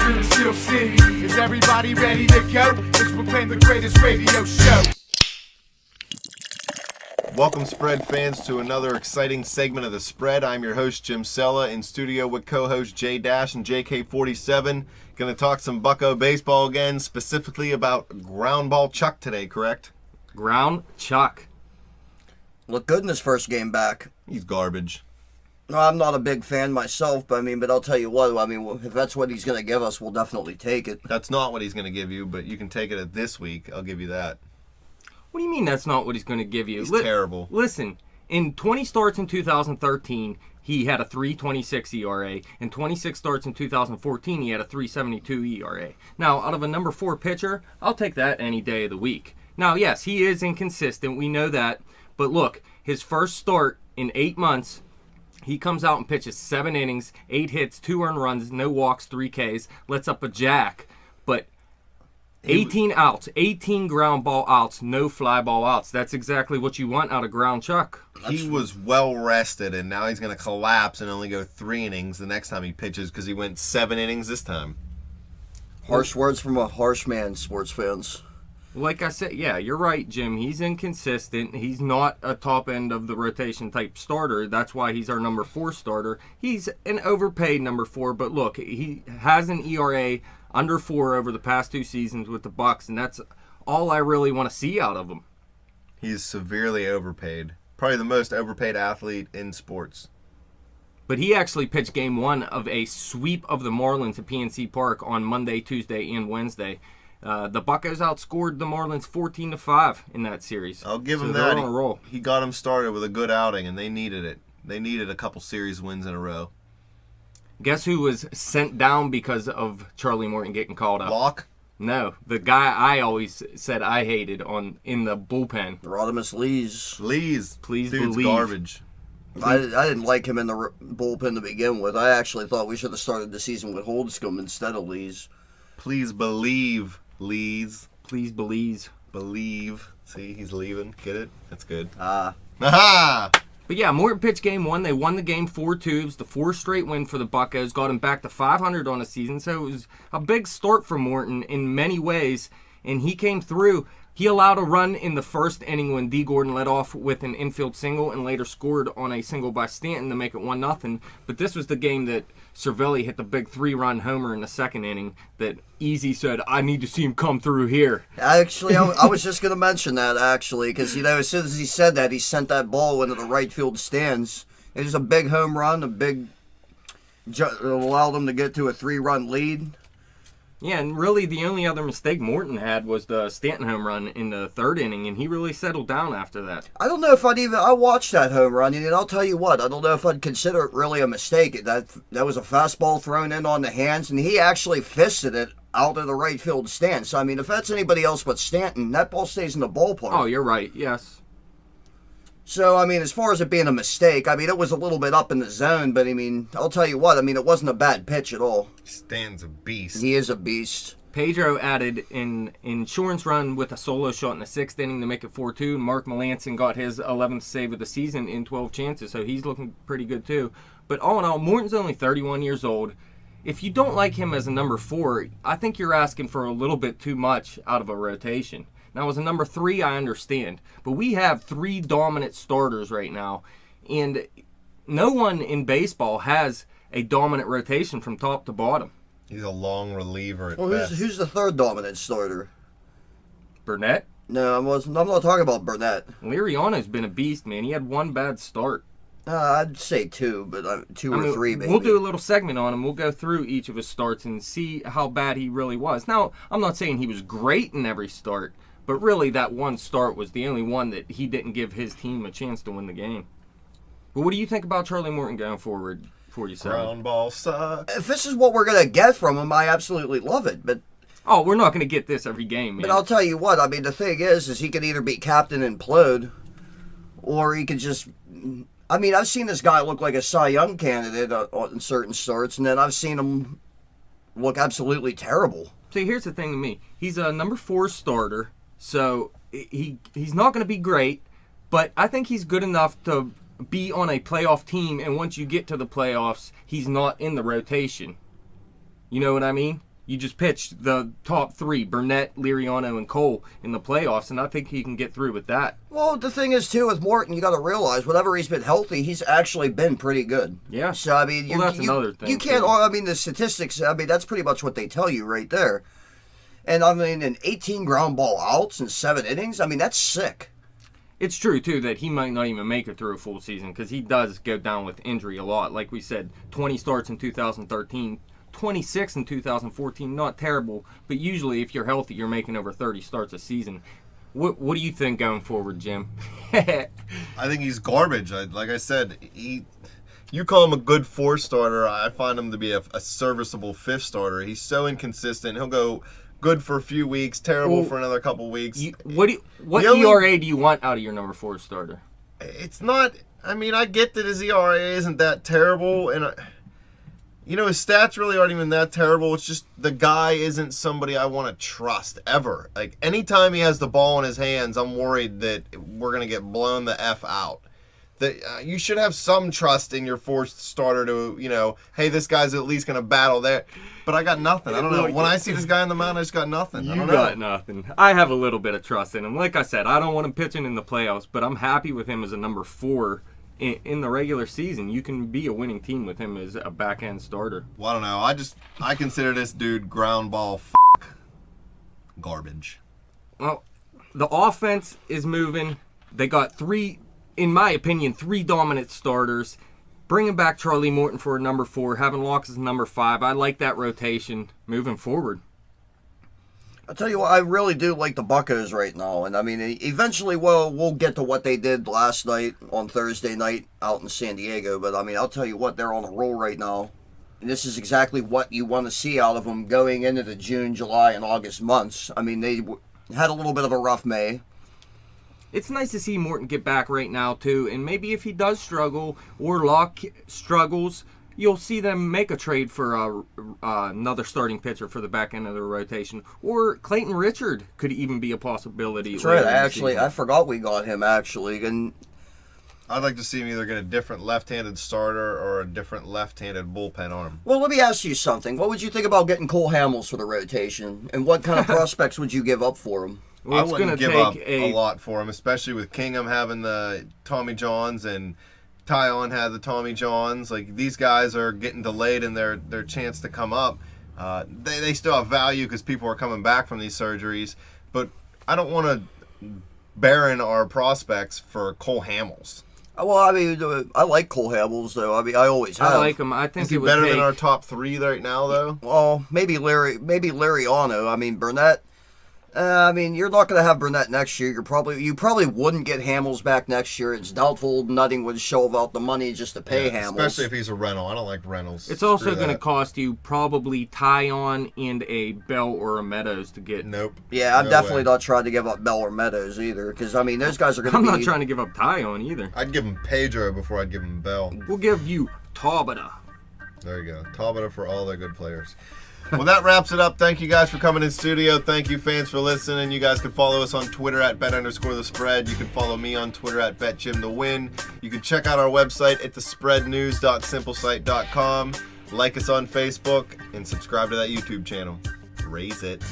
through the Steel City. Is everybody ready to go? It's proclaimed the greatest radio show. Welcome, Spread fans, to another exciting segment of The Spread. I'm your host, Jim Sella, in studio with co-host J Dash and JK47. Going to talk some Bucko baseball again, specifically about ground ball Chuck today, correct? Ground Chuck. Looked good in his first game back. He's garbage. No, I'm not a big fan myself, but I'll tell you what, if that's what he's going to give us, we'll definitely take it. That's not what he's going to give you, but you can take it at this week. I'll give you that. What do you mean that's not what he's going to give you? He's terrible. Listen, in 20 starts in 2013, he had a 3.26 ERA. In 26 starts in 2014, he had a 3.72 ERA. Now, out of a number 4 pitcher, I'll take that any day of the week. Now, yes, he is inconsistent. We know that. But look, his first start in 8 months, he comes out and pitches 7 innings, 8 hits, 2 earned runs, no walks, 3 Ks, lets up a jack. But 18 outs, 18 ground ball outs, no fly ball outs. That's exactly what you want out of Ground Chuck. He was well rested, and now he's going to collapse and only go 3 innings the next time he pitches because he went 7 innings this time. Harsh words from a harsh man, sports fans. Like I said, yeah, you're right, Jim. He's inconsistent. He's not a top end of the rotation type starter. That's why he's our number 4 starter. He's an overpaid number 4, but look, he has an ERA under 4 over the past 2 seasons with the Bucks, and that's all I really want to see out of him. He's severely overpaid. Probably the most overpaid athlete in sports. But he actually pitched game 1 of a sweep of the Marlins at PNC Park on Monday, Tuesday, and Wednesday. The Buccos outscored the Marlins 14-5 in that series. I'll give him so that. They're on a roll. He got them started with a good outing, and they needed it. They needed a couple series wins in a row. Guess who was sent down because of Charlie Morton getting called up? Locke? No, the guy I always said I hated in the bullpen. Rodimus Lees. Please Dude's believe. garbage. I didn't like him in the bullpen to begin with. I actually thought we should have started the season with Holdscomb instead of Lees. Please believe, Lees. Please believe. Believe. See, he's leaving. Get it? That's good. Aha! But yeah, Morton pitched game 1. They won the game 4-2. It was the 4th straight win for the Buccos. Got him back to 500 on the season. So it was a big start for Morton in many ways. And he came through. He allowed a run in the first inning when D. Gordon led off with an infield single and later scored on a single by Stanton to make it 1-0. But this was the game that Cervelli hit the big 3-run homer in the second inning that Easy said, I need to see him come through here. Actually, I was just going to mention that, actually, because, as soon as he said that, he sent that ball into the right field stands. It was a big home run, allowed them to get to a 3-run lead. Yeah, and really the only other mistake Morton had was the Stanton home run in the 3rd inning, and he really settled down after that. I don't know if I watched that home run, and I'll tell you what, I don't know if I'd consider it really a mistake. That was a fastball thrown in on the hands, and he actually fisted it out of the right field stand. So, if that's anybody else but Stanton, that ball stays in the ballpark. Oh, you're right, yes. So, as far as it being a mistake, it was a little bit up in the zone, but, I'll tell you what, it wasn't a bad pitch at all. Stan's a beast. He is a beast. Pedro added an insurance run with a solo shot in the 6th inning to make it 4-2. Mark Melancon got his 11th save of the season in 12 chances, so he's looking pretty good too. But all in all, Morton's only 31 years old. If you don't like him as a number 4, I think you're asking for a little bit too much out of a rotation. Now, as a number 3, I understand. But we have 3 dominant starters right now. And no one in baseball has a dominant rotation from top to bottom. He's a long reliever at Well, best. who's the 3rd dominant starter? Burnett? No, I'm not talking about Burnett. Liriano's been a beast, man. He had 1 bad start. I'd say 2, but 2 or 3, maybe. We'll do a little segment on him. We'll go through each of his starts and see how bad he really was. Now, I'm not saying he was great in every start, but really that 1 start was the only one that he didn't give his team a chance to win the game. But what do you think about Charlie Morton going forward, 47? Ground ball sucks. If this is what we're going to get from him, I absolutely love it. But we're not going to get this every game, man. But I'll tell you what, the thing is he could either be captain and implode, or he could just... I've seen this guy look like a Cy Young candidate in certain starts, and then I've seen him look absolutely terrible. See, here's the thing to me. He's a number 4 starter, so he's not going to be great, but I think he's good enough to be on a playoff team, and once you get to the playoffs, he's not in the rotation. You know what I mean? You just pitched the top three, Burnett, Liriano, and Cole, in the playoffs, and I think he can get through with that. Well, the thing is, too, with Morton, you got to realize, whenever he's been healthy, he's actually been pretty good. Yeah. So, I mean, Well, that's another thing, you can't, too. I mean, the statistics, I mean, that's pretty much what they tell you right there. And, I mean, in 18 ground ball outs in 7 innings, I mean, that's sick. It's true, too, that he might not even make it through a full season because he does go down with injury a lot. Like we said, 20 starts in 2013, 26 in 2014, not terrible, but usually if you're healthy, you're making over 30 starts a season. What do you think going forward, Jim? I think he's garbage. Like I said, you call him a good 4 starter. I find him to be a serviceable 5th starter. He's so inconsistent. He'll go good for a few weeks, terrible for another couple weeks. What ERA do you want out of your number 4 starter? It's not. I mean, I get that his ERA isn't that terrible, and his stats really aren't even that terrible. It's just the guy isn't somebody I want to trust ever. Like, anytime he has the ball in his hands, I'm worried that we're going to get blown the F out. That you should have some trust in your 4th starter to, hey, this guy's at least going to battle there. But I got nothing. I don't know. When I see this guy on the mound, I just got nothing. I don't know. Got nothing. I have a little bit of trust in him. Like I said, I don't want him pitching in the playoffs, but I'm happy with him as a number 4. In the regular season, you can be a winning team with him as a back-end starter. Well, I don't know. I consider this dude ground ball garbage. Well, the offense is moving. They got 3, in my opinion, 3 dominant starters. Bringing back Charlie Morton for a number 4, having Locke as number 5. I like that rotation moving forward. I'll tell you what, I really do like the Buccos right now. And, I mean, eventually we'll get to what they did last night on Thursday night out in San Diego. But, I mean, I'll tell you what, they're on a roll right now. And this is exactly what you want to see out of them going into the June, July, and August months. I mean, they had a little bit of a rough May. It's nice to see Morton get back right now, too. And maybe if he does struggle or Locke struggles, you'll see them make a trade for another starting pitcher for the back end of their rotation. Or Clayton Richard could even be a possibility. That's right. I forgot we got him, actually. And I'd like to see him either get a different left-handed starter or a different left-handed bullpen arm. Well, let me ask you something. What would you think about getting Cole Hamels for the rotation? And what kind of prospects would you give up for him? Well, I wouldn't give up a lot for him, especially with Kingham having the Tommy Johns and Tyon had the Tommy Johns. Like, these guys are getting delayed in their chance to come up. They still have value because people are coming back from these surgeries, but I don't want to barren our prospects for Cole Hamels. Well, I mean, I like Cole Hamels, though. I mean, I always have. I like him. I think Is he better than our top 3 right now, though? Well, maybe Liriano. I mean, Burnett. I mean, you're not going to have Burnett next year. You probably wouldn't get Hamels back next year. It's doubtful Nutting would shell out the money just to pay Hamels. Especially if he's a rental. I don't like rentals. It's also going to cost you probably Tyon and a Bell or a Meadows to get. Nope. Yeah, I'm definitely not trying to give up Bell or Meadows either, because, I mean, those guys are going to be... I'm not trying to give up Tyon either. I'd give him Pedro before I'd give him Bell. We'll give you Tabata. There you go. Tabata for all their good players. Well, that wraps it up. Thank you guys for coming in studio. Thank you, fans, for listening. You guys can follow us on Twitter at bet_the_spread. You can follow me on Twitter at betjimthewin. You can check out our website at thespreadnews.simplesite.com. Like us on Facebook and subscribe to that YouTube channel. Raise it.